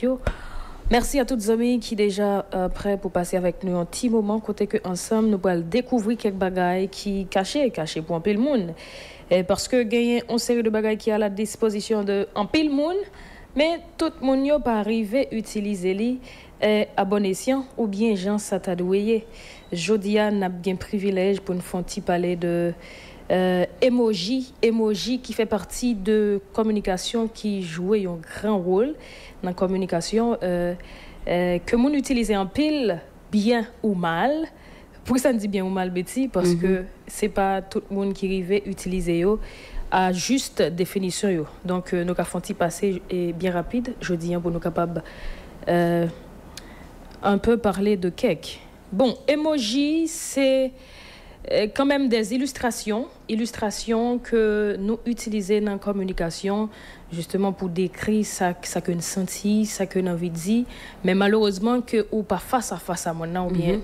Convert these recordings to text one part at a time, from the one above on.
avec vous. Merci à toutes les amis qui sont déjà prêts pour passer avec nous un petit moment, côté que ensemble nous allons découvrir quelques bagailles qui cachées pour un peu le monde. Parce que gagner une série de bagailles qui est à la disposition de un peu le monde, mais tout le monde n'a pas arrivé à utiliser les à bon escient ou bien gens s'attadouiller. Jodia n'a bien privilège pour nous faire un petit parler de emoji qui fait partie de communication qui joue un grand rôle dans la communication que l'on utilise en pile bien ou mal. Pourquoi ça me dit bien ou mal, Betty? Parce que c'est pas tout le monde qui arrive à utiliser à juste définition yo. Donc nous avons fait un petit passé bien rapide je dis pour nous capables un peu parler de cake. Bon, emoji c'est quand même des illustrations que nous utilisons dans la communication justement pour décrire ça que nous senti, ça que nous envie de dire, mais malheureusement que ou pas face à face à maintenant ou bien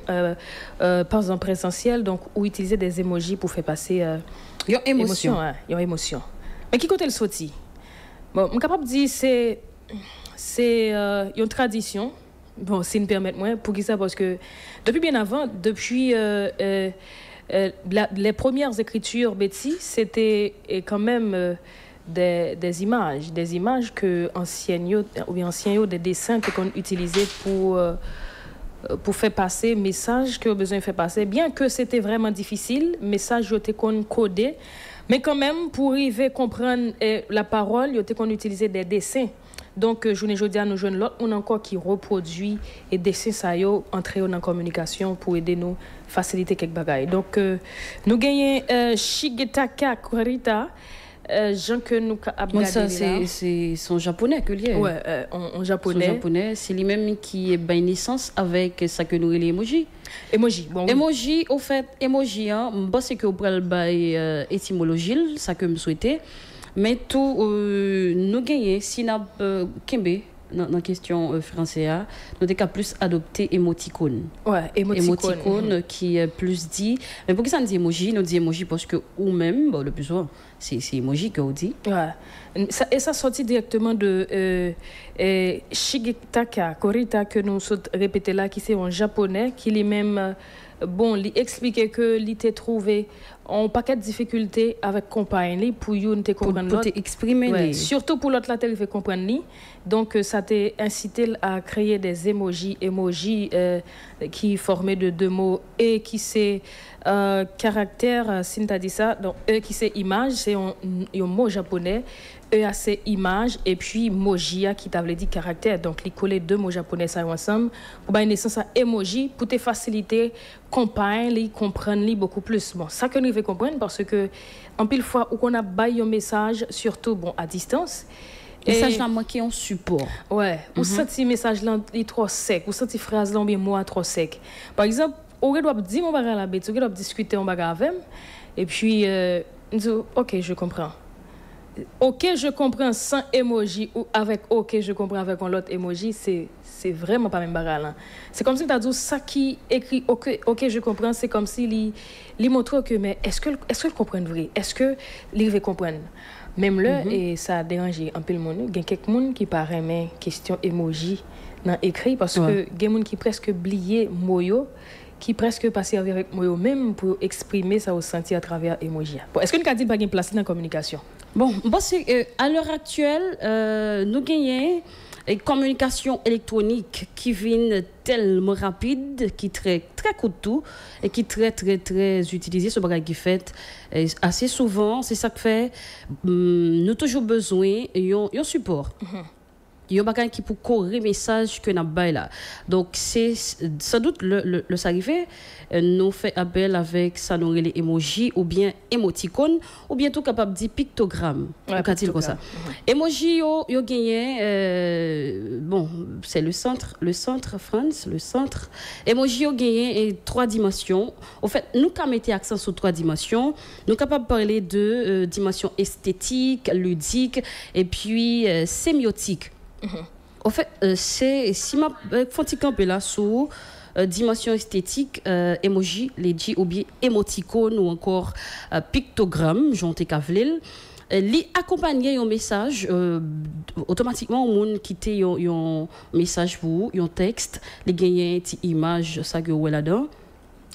pas en présentiel, donc ou utiliser des emojis pour faire passer une émotion. Une émotion. Mais qui côté le sorti? Bon, je suis capable de dire c'est une tradition. Bon, si me permettez moi pour ça parce que depuis bien avant, depuis les premières écritures Betty, c'était quand même des images que anciens des dessins qu'on utilisait pour faire passer message que besoin de faire passer, bien que c'était vraiment difficile, message était qu'on codé, mais quand même pour arriver à comprendre la parole, il était qu'on utilisait des dessins. Donc je ne dis à nos jeunes l'autre on encore qui reproduit et dessine ça yo entrer en communication pour aider nous faciliter quelques bagailles. Donc nous gagnons Shigetaka Kurita gens que nous avons ça c'est son japonais que lié. Ouais, en japonais. Son japonais, c'est lui-même qui est bien naissance avec ça que nous les emoji. Emoji, bon. Emoji, au fait, emoji hein, c'est que vous prenez le étymologie, ça que me souhaitez. Mais tout nous gagnons si n'a kembe dans question française, nous devons plus adopter émoticône. Ouais, émoticône qui est plus dit. Mais pourquoi ça nous dit emoji? Nous dit emoji parce que ou même bon, le plus souvent c'est emoji que on dit. Ouais. Ça sortit directement de Shigetaka Kurita que nous répétons là qui c'est en japonais qui lui-même bon, il expliquait que il était trouvé un paquet de difficultés avec compagnie pour you te comprendre pour exprimer ouais, surtout pour l'autre là il fait comprendre donc ça t'a incité à créer des emojis qui formaient de deux mots et qui c'est caractère si t'as dit ça donc qui c'est image c'est un mot japonais c'est image et puis mojia qui t'avait dit caractère donc les coller deux mots japonais ça ensemble pour donner naissance à emoji pour te faciliter comprendre beaucoup plus bon ça que nous devons comprendre parce que en pile fois où on a baillé un message surtout bon à distance message là manqué un support ouais ou senti message là est trop sec ou senti phrase là bien moi trop sec par exemple on doit dire mon bagage la bête on doit discuter on bagage avec et puis OK je comprends. OK, je comprends sans emoji ou avec OK, je comprends avec un autre emoji, c'est vraiment pas même bagarre. C'est comme si tu as dit ça qui écrit OK, je comprends, c'est comme si il montre que mais est-ce que comprend vrai? Est-ce que il veut comprendre? Même là et ça a dérangé un peu le monde. Il y a quelques monde qui paraît mais question emoji dans écrit parce que il y a monde qui presque oublié moyo qui presque pas servir avec moi même pour exprimer ça au senti à travers emoji. Bon, est-ce que nous a dit pas une place dans la communication? Bon, c'est à l'heure actuelle nous gagnons une communication électronique qui vient tellement rapide, qui très très coûteux et qui très utilisé ce bagage qui fait assez souvent, c'est ça que fait nous toujours besoin d'un support. Il y a un bagage qui pour corriger message que n'a pas là donc c'est sans doute le ça arrivé nous fait appel avec ça nous les emojis ou bien émoticône ou bien tout capable de dire pictogramme qu'a-t-il comme ça emoji yo gagné bon c'est le centre France le centre emoji yo gagné 3 dimensions en fait nous quand mettre accent sur 3 dimensions nous capable parler de dimension esthétique ludique et puis sémiotique. En fait, c'est si ma font camper là sous dimension esthétique, emoji, les dit ou bien émoticône ou encore pictogramme, j'en ai cavlé. li accompagner un message automatiquement au monde quitter un message pour un texte, les gagner une image ça que ouais là-dedans.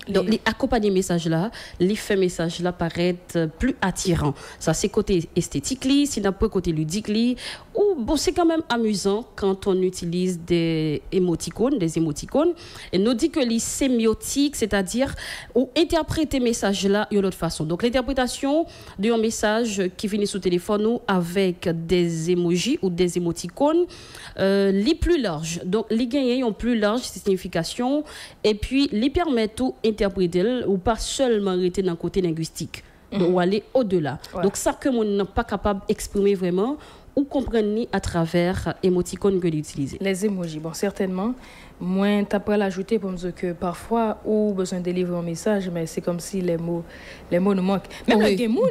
Donc, les accompagner message là, les faire message là paraître plus attirant. Ça, c'est côté esthétique, c'est d'un peu côté ludique, ou bon, c'est quand même amusant quand on utilise des émoticônes. Et nous dit que les sémiotiques, c'est-à-dire, ou interpréter message là d'une autre façon. Donc, l'interprétation d'un message qui finit sous téléphone ou avec des emojis ou des émoticônes, les plus larges. Donc, les gagnants ont plus large signification et puis les permettent tout interpréter ou pas seulement rester dans le côté linguistique, donc aller au-delà. Ouais. Donc ça que on n'est pas capable d'exprimer vraiment ou comprendre à travers émoticônes que d'utiliser. Les emojis, bon certainement. Moi, t'as pas l'ajouter pour me dire que parfois, ou besoin de délivrer un message, mais c'est comme si les mots nous manquent. Même le Gémoun,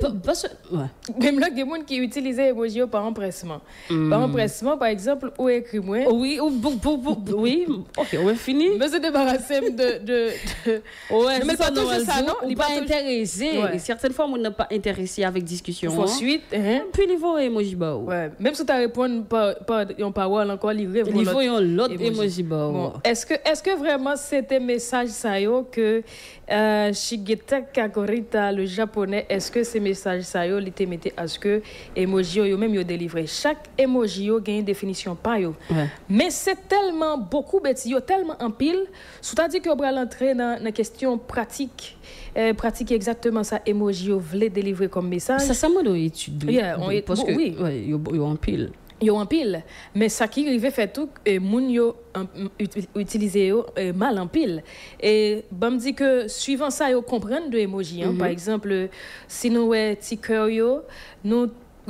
même le Gémoun qui utilisait emoji par empressement. Par empressement, par exemple, ou écrit moi. Oui, oui, ok, on va finir. Mais se débarrasser de. Ouais, mais ça toujours ça, non? Il n'est pas intéressé. Ouais. Certaines fois, on n'est pas intéressé avec discussion. Ensuite, puis il faut emoji ba. Ouais, même si tu réponds par une parole encore, il faut l'autre emoji ba. Est-ce que vraiment c'était message ça yo que Shigeta Kakorita le japonais, est-ce que ces messages ça yo li te mette à ce que emoji yo même yo délivré chaque emoji yo gagne une définition pas yo. Ouais. Mais c'est tellement beaucoup bêtis yo tellement en pile, c'est-à-dire que on va l'entrer dans la question pratique. Pratiquer exactement ça emoji yo voulait délivrer comme message. Ça m'a donné étude. Parce que oui, yo en pile. Yo en pile, mais ça qui arrive fait tout et moun yo utiliser yo mal en pile et me dit que suivant ça yo comprendre de emoji par exemple si nous ti cœur yo nous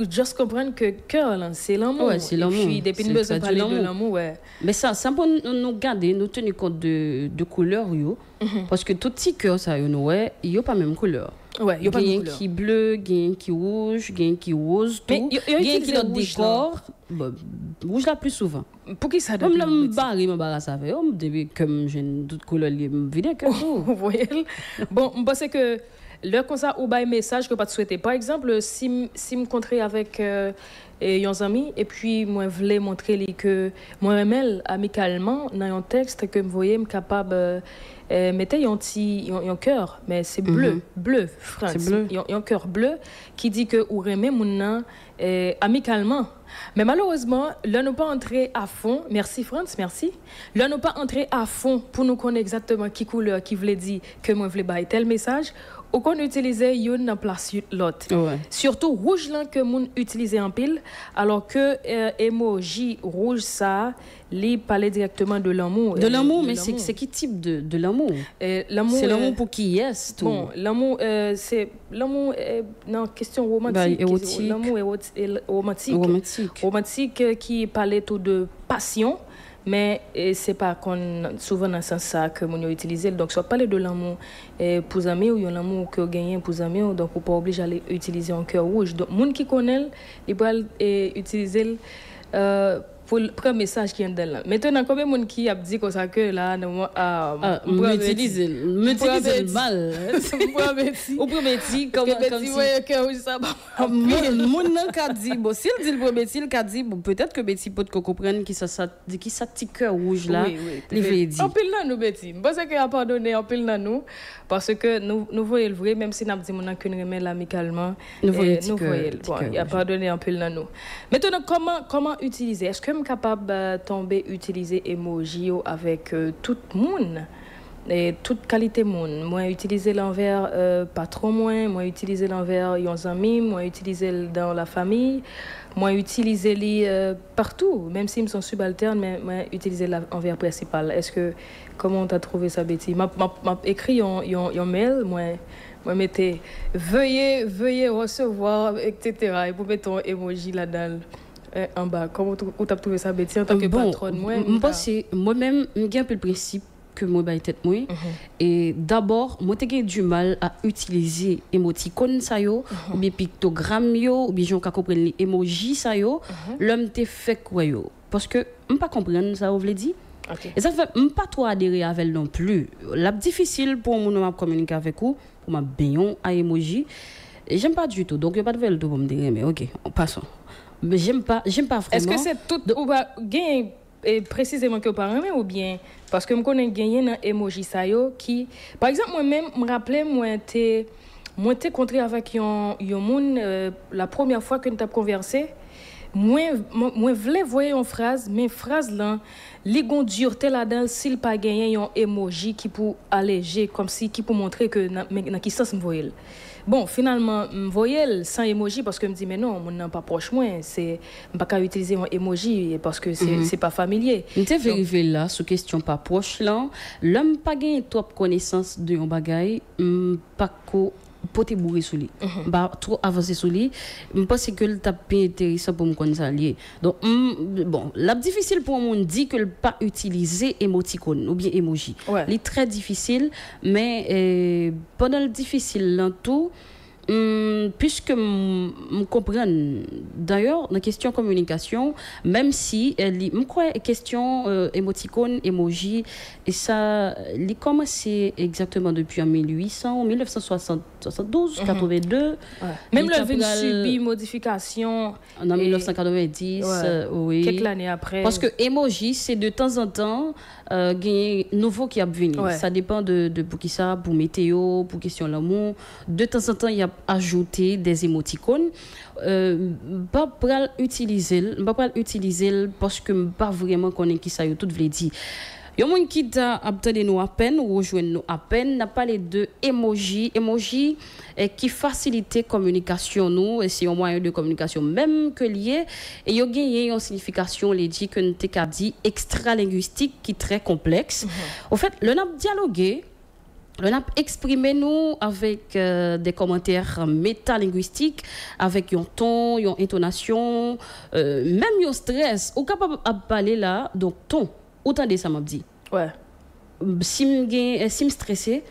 juste comprendre que cœur c'est l'amour. Ouais, c'est l'amour. Et puis depuis nous besoin parler de l'amour mais ça pour nous garder nous tenir compte de couleur yo parce que tout petit cœur ça yo pas même couleur. Ouais, il y a pas de couleur. Qui bleu, gain qui rouge, gain qui rose, tout. Gain qui d'autres décor. Rouge là plus souvent. Pour qui ça donne? Comme le barre, me barre ça fait. Comme j'ai d'autres couleurs, me vide que tout. Vous voyez? Bon, je pense que le comme ça ou un message que pas de souhaiter. Par exemple, si me rencontrer avec un ami et puis moi voulais montrer que moi remel amicalement dans un texte que me voyez me capable mettez un cœur mais c'est bleu France c'est bleu un cœur bleu qui dit que ou remet mon amicalement mais malheureusement là nous pas entrer à fond merci France merci là nous pas entrer à fond pour nous connaître exactement qui couleur qui voulait dire que moi voulais bailler tel message ou qu'on utilisait une en place l'autre. Ouais. Surtout rouge là que moun utilisait en pile alors que emoji rouge ça li parlait directement de l'amour. De l'amour mais c'est qui type de l'amour? L'amour c'est l'amour pour qui est tout. Bon, l'amour c'est l'amour non question romantique. L'amour romantique qui parlait tout de passion. Mais c'est pas souvent dans ce sens ça que mon utilisé donc soit parler de l'amour pour amis ou l'amour que gagner pour amis donc on pas obligé d'aller utiliser un cœur rouge donc monde qui connaît il va utiliser pour le premier message qui est dedans là. Maintenant combien de monde qui a dit comme ça que là me utilise mal au premier comme si ouais cœur rouge ça mon nan ka dit bon s'il dit le premier il ka dit bon peut-être que Betty peut comprendre qui ça petit cœur rouge là il veut dire en pile là nous Betty parce que a pardonné en pile là nous parce que nous voyons le vrai même si n'a dit mon nan que remet amicalement nous voyons bon il a pardonné en pile là nous maintenant comment utiliser est-ce que capable de tomber utiliser emoji avec tout le monde et toute qualité monde moi utiliser l'envers pas trop moins moi utiliser l'envers les amis moi utiliser dans la famille moi utiliser les partout même s'ils sont subalternes mais moi utiliser l'envers principal est-ce que comment tu as trouvé ça Betty m'a écrit un mail moi mettez veuillez recevoir etc. et pour mettre ton emoji là-dedans en bas comment tu as trouvé ça Betty en tant que patronne moi-même j'ai un peu le principe que moi baille tête moi et d'abord moi j'ai du mal à utiliser émoticône ça yo ou bien pictogramme yo ou bien j'en ka comprendre les emojis ça yo l'homme te fait quoi yo parce que on pas comprendre ça vous voulez dire et ça fait pas trop adhérer avec elle non plus la difficile pour moi communiquer avec vous pour ma baignon à emoji J'aime pas du tout. Donc, il n'y a pas de nouvelle pour me dire, mais ok, passons. Mais j'aime pas vraiment. Est-ce que c'est tout ou pas gain précisément que par même ou bien parce que me connais gagné dans emoji ça yo qui par exemple moi-même me rappeler moi t'ai contré avec un monde la première fois que nous avons conversé moi voulais voir une phrase mais phrase là li gon dureté là-dedans s'il pas gagné un emoji qui pour alléger comme si qui pour montrer que dans qui sens me voyait. Bon, finalement, je voyais sans emoji parce que je me dis, mais non, je n'ai pas proche moi, c'est pas qu'à utiliser un emoji parce que c'est pas familier. Je t'ai vérifié là, sur question pas proche là, l'homme pas gagné trop connaissance de un bagay, pas ko pote bourré sous lui. Bah trop avancé sous lui, je pense que le t'a bien intéressant pour me connaître. Donc bon, la difficile pour moi dit que le pas utiliser émoticône ou bien emoji. Ouais. C'est très difficile mais pendant le difficile là tout puisque je comprends d'ailleurs la question communication même si je crois question émoticône emoji et ça il commencé exactement depuis en 1800 1972 82 ouais. Même le vin subi modification en 1990 oui quelques années après parce que emoji c'est de temps en temps gagner nouveau qui a venir ça dépend de pour qui ça pour météo pour question l'amour de temps en temps il y a ajouter des émoticônes pas pour utiliser parce que pas vraiment connaît qui ça yo tout veut dire. Il y a des gens qui obtenu nous à peine ou rejoindre nous à peine n'a pas les deux emoji qui facilite la communication nous et c'est un moyen de communication même que lié et il y a gagné une signification les dit que nous t'ai dit extra linguistique qui est très complexe. En fait le n'a dialogué on a exprimé nous avec des commentaires métalinguistiques, avec un ton, une intonation, même un stress. On est capable de parler là, donc ton, autant de ça m'a dit. Ouais. Si je stressé,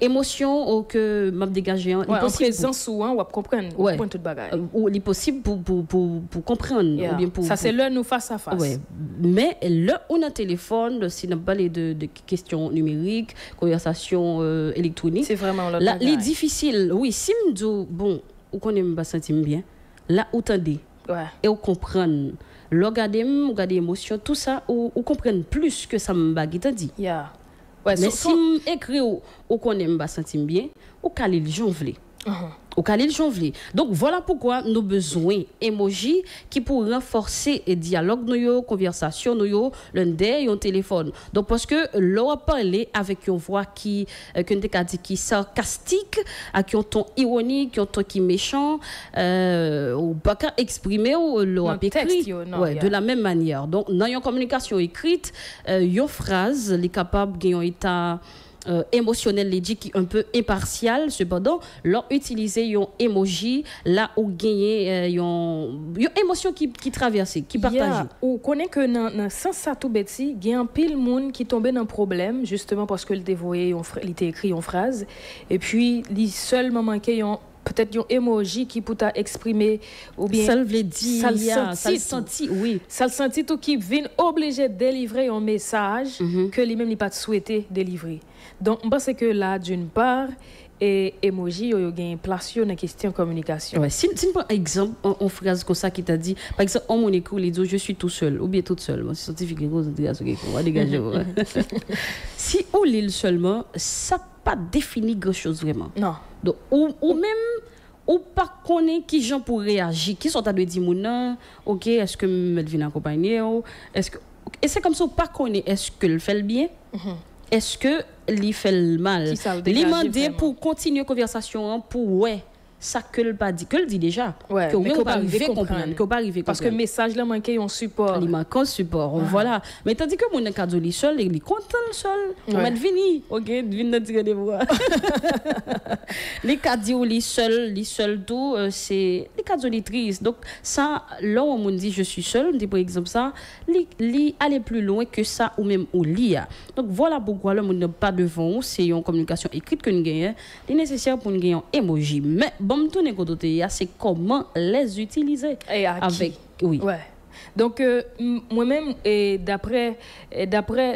émotion ou que m'a dégagé en présence ou on va comprendre point tout bagage ou il possible pour comprendre ou bien pour ça c'est là nous face à face mais là on a téléphone si n'a pas les de questions numériques conversation électronique c'est vraiment là les difficile oui si me dit bon ou connaît me pas sentir bien là entendez et on comprendre regarder émotion tout ça ou comprendre plus que ça me baguette dit ouais, mais si écrit ou qu'on aime pas sentir bien, ou calil jonvler. Au calil jonvler. Donc voilà pourquoi nous besoin emoji qui pour renforcer et dialogue nous conversation nous l'un un téléphone. Donc parce que l'on parler avec une voix qui qui sarcastique, avec un ton ironique, un ton qui méchant ou pas exprimer ou l'on écrit de la même manière. Donc dans une communication écrite, une phrase les capable d'un état émotionnel les dit qui un peu impartial cependant leur utiliser un emoji là où gagner une émotion qui traverse qui partage ou connaît que dans sens ça tout bêti il y a un pile monde qui tombait dans problème justement parce que il dévoyé il était écrit une phrase et puis il seulement manquait peut-être un emoji qui pour exprimer ou bien ça veut dire ça le senti oui ça le senti tout qui vient obligé de délivrer un message que lui-même n'a pas souhaité délivrer. Donc je pense que là d'une part et emoji yo gagne place dans la question communication. Ouais, si par exemple en phrase comme ça qui t'a dit par exemple on écrit les deux je suis tout seul ou bien toute seule moi scientifique on va dégager. Si on lit seulement ça pas définir grand chose vraiment. Non. Donc ou même ou pas connaît qui gens pour réagir qui sont à de dire non OK est-ce que me vient accompagner est-ce que et c'est comme ça ou pas connaît est-ce que le fait le bien est-ce que il fait le mal il demander pour continuer conversation pour ça que le pas dit que le dit déjà que on pas arriver comprendre que pas arriver parce que message là manquait un support il manque un support voilà mais tandis que mon cadeau li seul il content seul on met vini OK vinn tirer des voix les cadeaux li seul tout c'est les cadeaux li triste donc ça là on me dit je suis seul on dit par exemple ça li aller plus loin que ça ou même au lit donc voilà pourquoi le monde pas devant c'est une communication écrite que nous gagnons c'est nécessaire pour nous gagner emoji mais bon tourner côté c'est comment les utiliser avec oui Donc, moi-même, et d'après,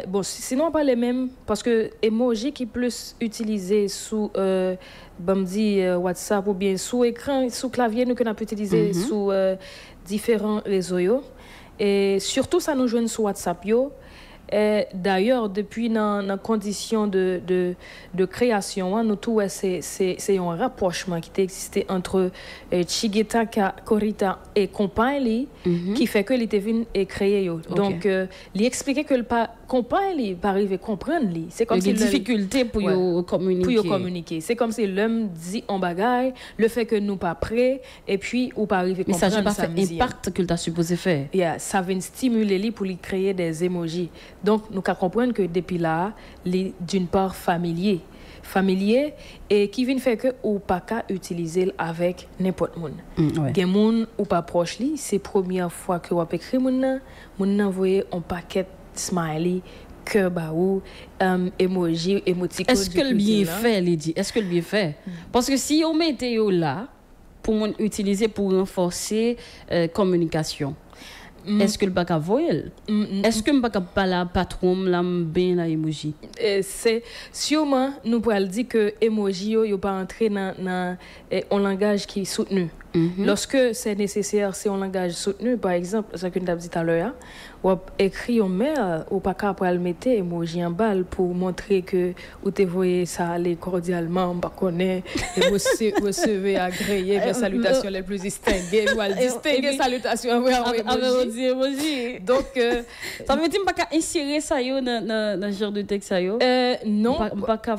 bon, sinon, pas les mêmes, parce que emoji qui est plus utilisé sous, WhatsApp ou bien sous écran, sous clavier, nous qu'on a pu utiliser sous différents réseaux. Yo. Et surtout, ça nous joue sur WhatsApp. Yo. D'ailleurs, depuis dans condition de création, hein, nous tout c'est un rapprochement qui existé entre Chigeta Korita et compagne qui fait que il était venu et créer yo. Okay. Donc il expliquait que le compagne pas arriver comprendre lui. C'est comme si difficulté pour communiquer. Pour communiquer. C'est comme si l'homme dit en bagaille, le fait que nous pas prêts et puis ou pas arriver comprendre ça. Mais ça n'a pas fait impact que tu as supposé faire. Yeah, ça vient stimuler lui pour lui créer des émojis. Donc, nous comprenons que depuis là, d'une part familier et qui vient faire que ou pas qu'à utiliser avec n'importe monde. Des monde ou pas proche li, c'est première fois que on écrit mon envoyer un paquet smiley que baou emoji émoticône. Est-ce que le bien fait Lydie? Est-ce que le bien fait? Parce que si on mettait là pour utiliser pour renforcer communication. Est-ce que le bac a voyel? Est-ce que le bac a pas la patron la bien la emoji? C'est sûrement nous pourrions dire que emoji yo pas entrer dans un langage qui est soutenu. Lorsque c'est nécessaire, c'est un langage soutenu, par exemple, ce que nous avons dit tout à l'heure, ou écrit un mail ou pas qu'à le mettre emoji en balle pour montrer que vous te voyez ça aller cordialement, on connaît et vous recevez agréé les salutations les plus distinguées, ou distinguer salutations avec emoji. Donc ça veut dire pas qu'à insérer ça dans le genre de texte ça yo? Non, pas qu'à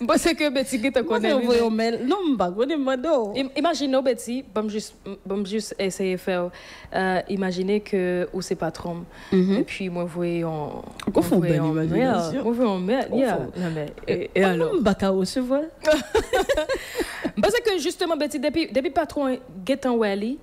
parce que Betty qui te connaît. Non, pas connaît mado. Imaginez Betty, bon juste essayer faire imaginer que ou c'est patron et puis moi voyez on voyez et alors baka recevoir parce que justement Betty depuis patron get en wally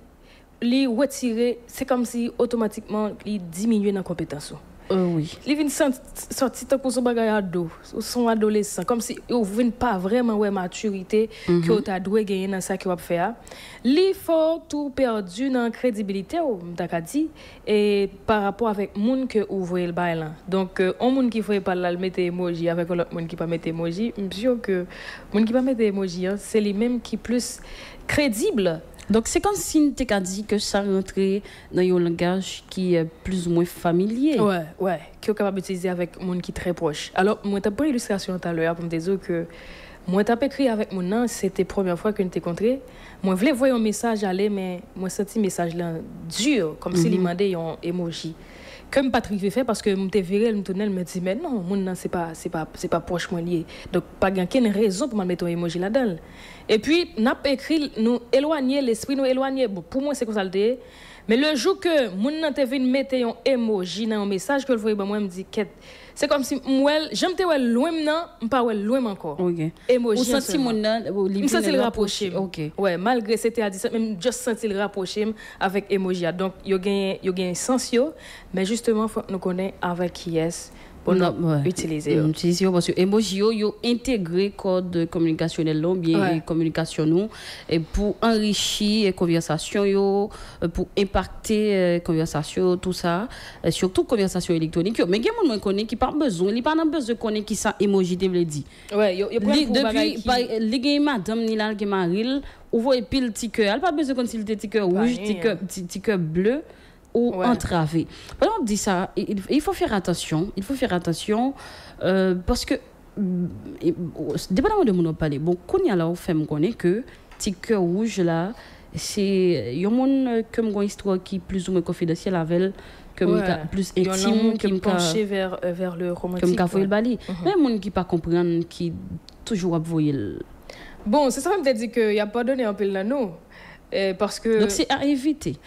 li retirer c'est comme si automatiquement il diminue dans compétence. Oui. Ils viennent sortir pour son bagage ado, son adolescent, comme si ils ne viennent pas vraiment ouais maturité que tu as dû gagner dans ça que tu faire. Il faut tout perdu dans crédibilité, t'as dit, et par rapport avec monde que vous voyez le bail là. Donc, un monde qui ne pas le mettre emoji avec l'autre monde qui pas mettre emoji, je suis sûr que monde qui pas mettre emoji, c'est les mêmes qui plus crédible. Donc, c'est comme si tu as dit que ça rentrait dans un langage qui est plus ou moins familier. Ouais, qui est capable d'utiliser avec un monde qui est très proche. Alors, moi, tu as pris l'illustration tout à l'heure pour me dire que moi, tu as écrit avec mon nom, c'était la première fois que je t'ai rencontré. Moi, je voulais voir un message aller, mais moi, j'ai senti un message là dur, comme s'il demandait un emoji. Comme Patrick fait parce que je me viré, je me tournais, je me dis mais non, mon nom c'est pas proche moi lié. Donc pas aucune raison pour mettre un emoji là-dedans. Et puis n'a pas écrit nous éloigner l'esprit nous éloigner. Bon pour moi c'est comme ça le dé. Mais le jour que mon nom te vient mettre un emoji dans un message que le voyait moi me dit c'est comme si moi j'aime te loin non, pas loin encore. OK. Emoji. Ou senti mon nom, me senti le rapprocher. OK. Ouais, malgré c'était à 17 même juste senti le rapprocher avec emoji. Donc yo gagne sens yo, mais justement faut que nous connaît avec qui est pour utiliser parce que emoji yo intégré code communicationnel bien communication nous et pour enrichir conversation yo pour impacter conversation tout ça surtout conversation électronique mais il y a monde connaît qui pas besoin il pas besoin connaît qui ça emoji te veut dire depuis les madame ni là qui maril ou voyez pile petit cœur elle pas besoin quand il petit cœur rouge petit cœur bleu ou entravé. Pendant on dit ça, il faut faire attention. Il faut faire attention parce que, dépendamment de mon parler, bon, quand il y a là, on fait me connaître que petit cœur rouge là, c'est un monde comme une histoire qui est plus ou moins confidentielle avec elle, comme plus intime, qui me pencher vers le romantique. Comme le bali. Mais un monde qui pas comprendre, qui toujours voyer. Bon, c'est ça me dit que il y a pas donné un peu là nous. Parce que donc c'est à éviter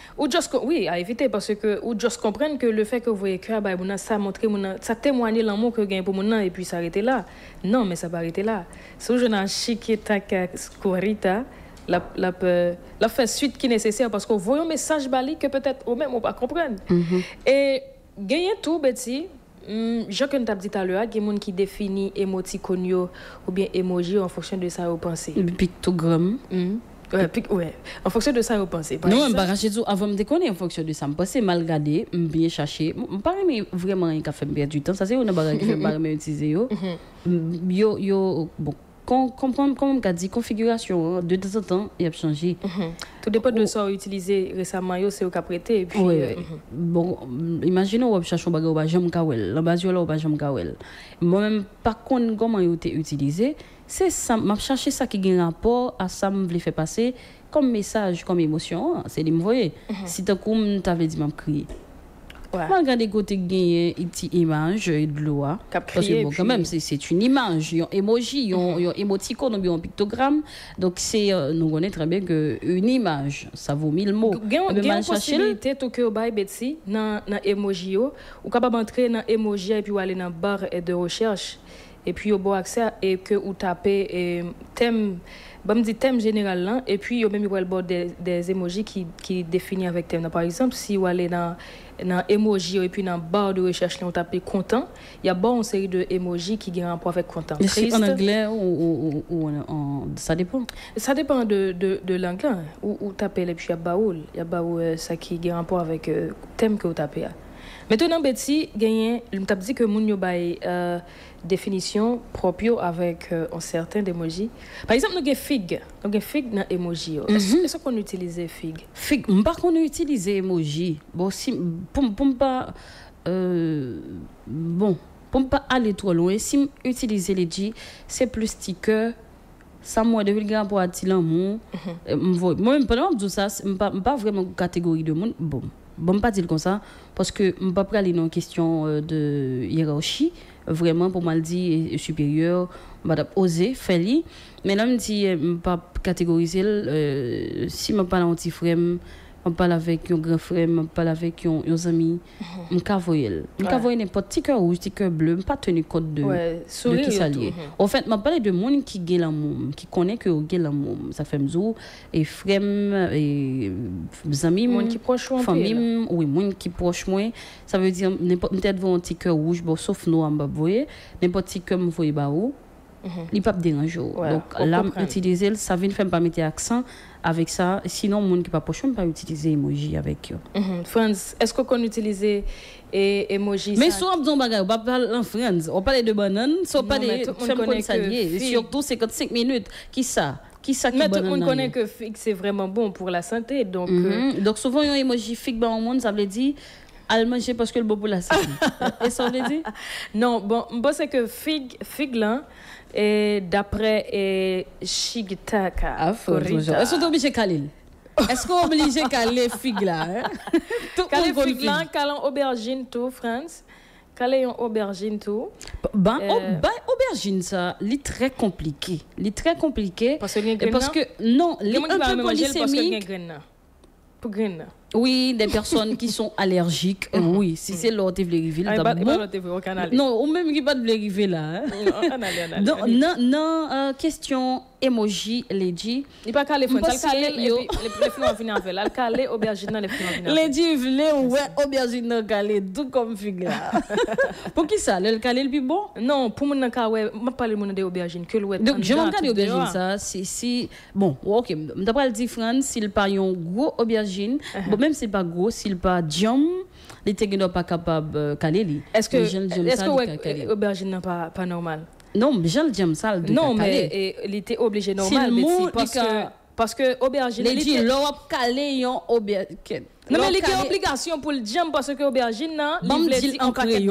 à éviter parce que ou juste comprendre que le fait que vous voyez que ça montre ça témoigne l'amour que gagne pour mon et puis s'arrêter là non mais ça va arrêter là c'est je n'ai chiquita scorita la fait suite qui est nécessaire parce qu'on voit un message bali que peut-être ou même on pas comprendre et gagner tout Betty je que t'ai dit tout à l'heure il y a des gens qui définit émoticône ou bien emoji en fonction de ça au pensée pictogramme Ouais. En fonction de ça, vous pensez. Non, je ne avant de déconner en fonction de ça. Je pense mal regarder, bien chercher. Je ne parle vraiment rien qui fait perdre du temps. Ça, c'est une bagage qui fait pas utiliser. Bon. Comme on a dit, configuration, de temps en temps, il a changé. Tout dépend de ça utilisé récemment, c'est au cas prêté. Oui. Bon, imaginons qu'on cherche un bagage au bajam kawel, la base au bajam kawel. Moi-même, par contre, comment il a été utilisé, c'est ça, je cherche ça qui a un rapport à ça, je faire passer comme message, comme émotion. C'est de me voir. Si tu avais dit, je crier. Je regarde côté gagner une petite image de l'eau parce que bon, quand même c'est une image, il y a un emoji, il y a un émoticône, il y a un pictogramme, donc c'est nous connaissons très bien que une image ça vaut 1000 mots. Il y a une possibilité tout que au bail Betsy dans emoji ou capable entrer dans emoji et puis aller dans barre de recherche et puis au bon accès et que ou taper thème me dit thème général là et puis il y a même des emojis qui définissent avec thème. Par exemple, si vous allez dans emoji et puis dans barre de recherche là on tape content, il y a une série de emojis qui ont rapport avec content. C'est en anglais ou ça dépend. Ça dépend de l'anglais ou taper et puis il y a ça qui a rapport avec thème que vous tapez. Maintenant Betty gagné, je me dit que moun yo bay définition propre avec un certain emoji. Par exemple, nous avons fig. Nous avons fig dans emoji. Est-ce qu'on utilise fig? Fig, pas qu'on utilise emoji. Bon, si pour pas pour pas aller trop loin, si utiliser les G, c'est plus sticker. Ça moi de vulgaire pour attirer l'amour. Moi même pendant que ça, pas vraiment catégorie de monde. Bon pas dire comme ça parce que on pas aller dans une question de hiérarchie vraiment pour mal dire supérieur madame oser faire mais là me dit pas catégoriser si me parle un petit frère on parle avec un grand frère on parle avec un ami on cavoyel n'importe petit cœur rouge petit cœur bleu pas tenir compte de qui s'allier en fait m'a parlé de monde qui gagne l'amour qui connaît que gagne l'amour ça fait mzou et frère et amis monde qui proche famille oui monde qui proche moi ça veut dire n'importe peut-être un petit cœur rouge bon sauf nous en bas voyez n'importe petit cœur me voyez ba ou il pas déranger donc là utiliser ça vient faire pas mettre accent avec ça sinon monde qui pas proche pas utiliser emoji avec eux. Friends, est-ce qu'on utilise emoji mais soit on bagarre pas parler en friends on parle de banane soit pas de faire comme ça surtout 55 minutes qui mais tout le monde connaît que fig c'est vraiment bon pour la santé donc donc souvent un emoji fig dans le monde ça veut dire à manger parce que le bon pour la santé. Et ça veut dire non bon c'est que fig là et d'après Shigtaka est-ce qu'on obligé caler est-ce qu'on obligé caler fig là caler fig là caler aubergine tout France caler aubergine tout aubergine ça c'est très compliqué parce que non les un peu polyglycémique pour graine. Oui, des personnes qui sont allergiques. Oui, si c'est l'autre non, ou même qui pas de arriver là. Non, question emoji, Lady. Il pas calé fond, il calé les fleurs venir avec. Il calé aubergine les fleurs venir. Lady vle ouais aubergine calé tout comme figue. Pour qui ça, le calé le plus bon? Non, pour mon cas ouais, m'a parler mon de aubergine que le donc je m'en calé aubergine ça si bon, OK, d'après le différent s'il pas un gros aubergine, bon même c'est pas gros s'il pas jam les techniques pas capable caler lui. Est-ce que aubergine n'est pas normal? Non, j'aime jam ça de non mais il était obligé normal parce que aubergine il dit l'op calé yon aubergine. Non mais il y a obligation pour le jam parce que aubergine là il dit en créole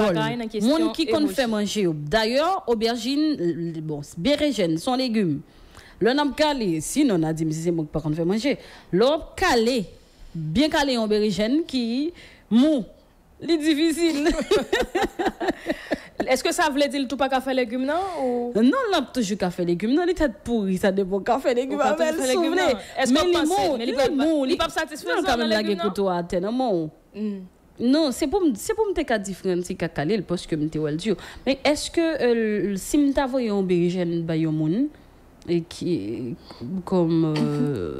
monde qui qu'on fait manger. D'ailleurs aubergine bon bérégène son légume. Le nom calé sinon on a dit mais c'est moi pas qu'on fait manger. L'op calé bien calé en bérégène qui mou li difficile. Est-ce que ça veut dire tout pas café légumes non ou non là toujours café légumes non les têtes pourries ça dépend café légumes avec soufflé est-ce que mais il pas satisfaisant quand même la écoute à tellement non c'est pour me te différent c'est calé parce que me te well dire mais est-ce que si me t'avoyer un bérégène ba yon moun et qui comme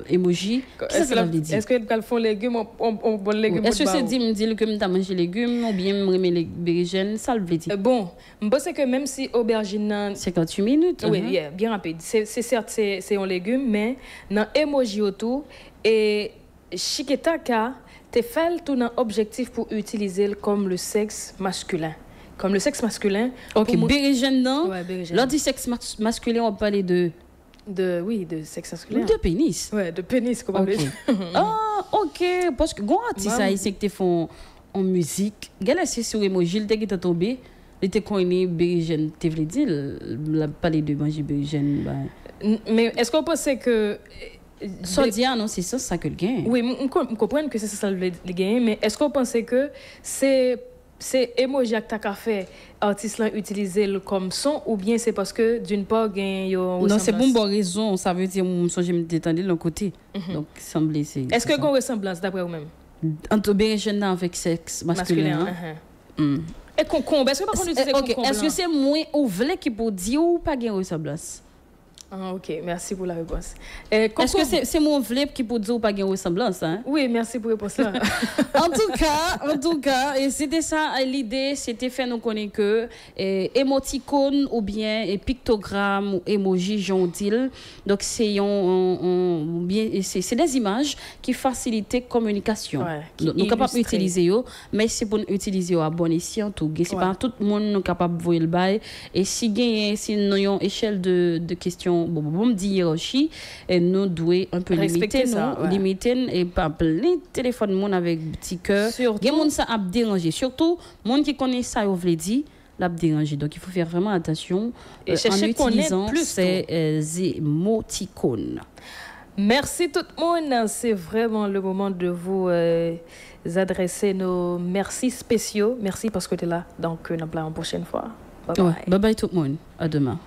emoji. Qu'est-ce que ça veut dire? Est-ce que quand font légumes, on bon légumes? Est-ce que c'est dire que tu mangé légumes ou bien me les aubergines, ça veut dire? Bon, je pense que même si aubergine 58 minutes. Oui, bien rapide. C'est certes c'est un légume, mais dans emoji autour et Chiketaka te fait tout un objectif pour utiliser comme le sexe masculin. Comme le sexe masculin. OK, bérigène non. Ouais, bérigène. Lors du sexe masculin, on parle de sexe masculin. De pénis. Ouais, de pénis comme on dit. Ah, OK, parce que quand artiste haïtien qui te font en musique, gars c'est sur emoji, il était tombé, il était connu bérigène, tu veux dire la parler de manger bérigène. Mais est-ce qu'on pensait que ça dit non, c'est ça que le gain. Oui, on comprend que c'est ça le gain, mais est-ce qu'on pensait que c'est emoji que tu as fait artiste là utiliser comme son ou bien c'est parce que d'une part gain non c'est bonne raison, ça veut dire moi je me détendre de l'autre côté. Donc semblait c'est est-ce que qu'on ressemblance d'après vous même entre bérigène avec sexe masculin. Et concombre est-ce que par contre utiliser concombre est-ce que c'est moins ou vrai qui peut dire ou pas gain ressemblance? OK, merci pour la réponse. Est-ce que c'est mon vrai qui peut dire ou pas gain ressemblance hein? Oui, merci pour la réponse là. en tout cas, et c'était ça l'idée, c'était faire nous connaître que émoticône ou bien pictogramme ou emoji gentil. Donc c'est c'est des images qui facilitent la communication. Nous capable utiliser yo, mais c'est pour utiliser à bon escient tout. C'est pas tout le monde capable voir le bail et si gagne si nous avons une échelle de questions bon dit hiérarchie et nous devons un peu limiter et pas plein téléphone monde avec petit cœur. Il y a monde ça a déranger surtout monde qui connaît ça vous veut dire l'a déranger. Donc il faut faire vraiment attention en utilisant ces émoticônes. Merci tout le monde, c'est vraiment le moment de vous adresser nos merci spéciaux. Merci parce que tu es là. Donc on a la prochaine fois. Bye bye. Bye bye tout le monde. À demain.